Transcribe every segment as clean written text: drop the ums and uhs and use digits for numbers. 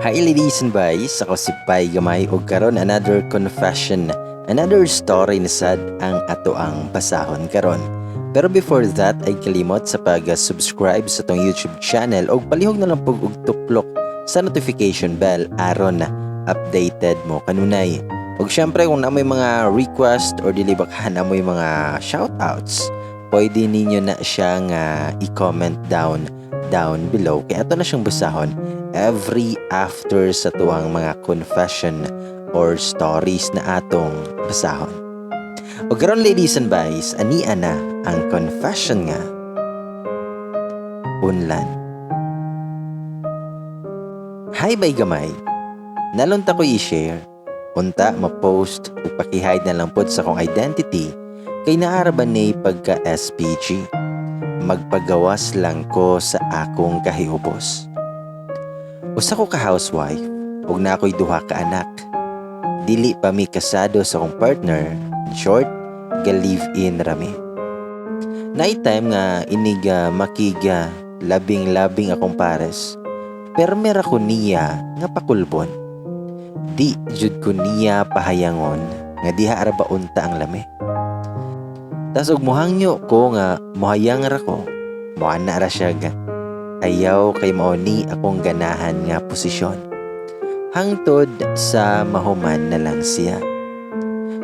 Hi ladies and boys, ako si Pai Gamay ug karon another confession, another story na sad ang ato ang basahon karon. Pero before that ay kalimot sa pag-subscribe sa tong YouTube channel ug palihog na lang pug og tuplok sa notification bell aron na updated mo kanunay. Ug syempre kung namoy mga request or dili baka namoy mga shoutouts, pwede ninyo na siya nga i-comment down below kaya ato na siyang basahon every after sa tuwang mga confession or stories na atong basahon. O karon ladies and boys, ania na ang confession nga unlan. Hi bay gamay, nalunta ko i-share unta ma-post ug paki-hide na lang pod sa akong identity kay naaraban ni pagka SPG. Magpagawas lang ko sa akong kahiubos. Usa ko ka housewife ug na ako'y duha ka anak. Dili pa mi kasado sa akong partner. In short, ga-live-in rami. Night time nga iniga makiga labing-labing akong pares. Pero mera ko niya nga pakulbon. Di jud ko niya pahayangon nga diha ara ba unta ang lami. Tas og muhangyo ko nga mohayang ra ko. Moana ra siya ga. Ayaw kay mauni akong ganahan nga posisyon. Hangtod sa mahuman na lang siya.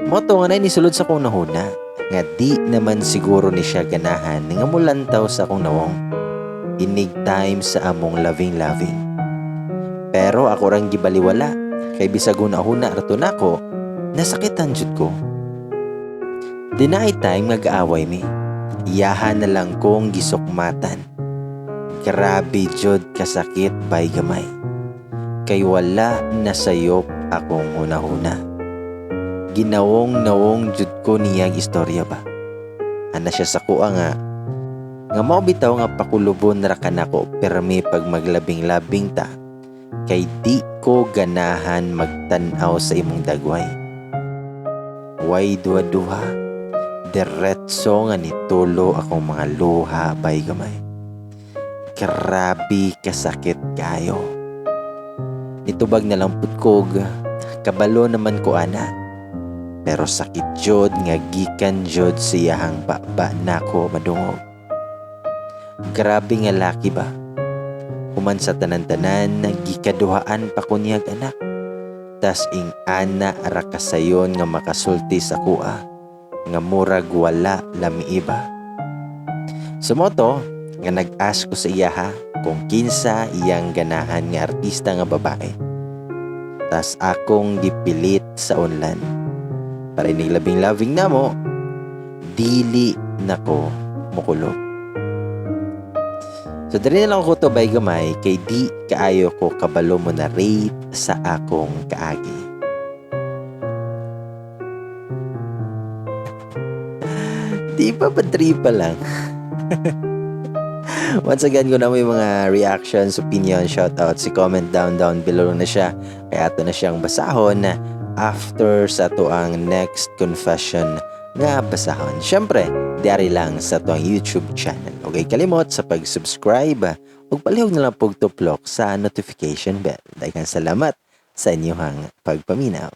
Moto nga na nisulod sa akong nahuna nga di naman siguro ni siya ganahan nga mulantaw sa akong nawong. Inig time sa among loving. Pero ako rang gibaliwala kay bisag una-huna rato nako nasakitan jud ko. Deny time nag-aaway mi. Iyahan na lang kong gisukmatan. Grabe jud kasakit bay gamay. Kay wala nasayop akong hunahuna. Ginawong jud ko niyang istorya ba. Ana siya sa kuha nga mao bitaw nga pakulubon ra kanako permi pag maglabing-labing ta. Kay di ko ganahan magtan-aw sa imong dagway. Way duha-duha. Diretso nga nitulo akong mga luha bay gamay. Grabe kasakit kayo. Nitubag na lang putkog, kabalo naman ko ana. Pero sakit jod nga gikan jod siyahang baba nako madungog. Grabe nga laki ba? Human sa tanan-tanan, gikaduhaan pa ko niyag anak. Tas ing ana ara kasayon nga makasulti sa kuha, nga murag wala lami iba. Sumoto, nga nag-ask ko sa iya ha kung kinsa iyang ganahan nga artista nga babae. Tas akong gipilit sa unlan. Para iniglabing-labing na mo, dili nako mukulog. So dali na lang ko to bay gamay kay di kaayo ko kabalo mo na rate sa akong kaagi. Di ba tripa lang? Once again, kung na may mga reactions, opinion, shoutouts, comment down below na siya. Kaya ito na siyang basahon after sa to ang next confession nga basahon. Siyempre, diari lang sa to ang YouTube channel. Okay, kalimot sa pag-subscribe ug palihog na lang pug tuplok sa notification bell. Daghang salamat sa inyong pagpaminaw.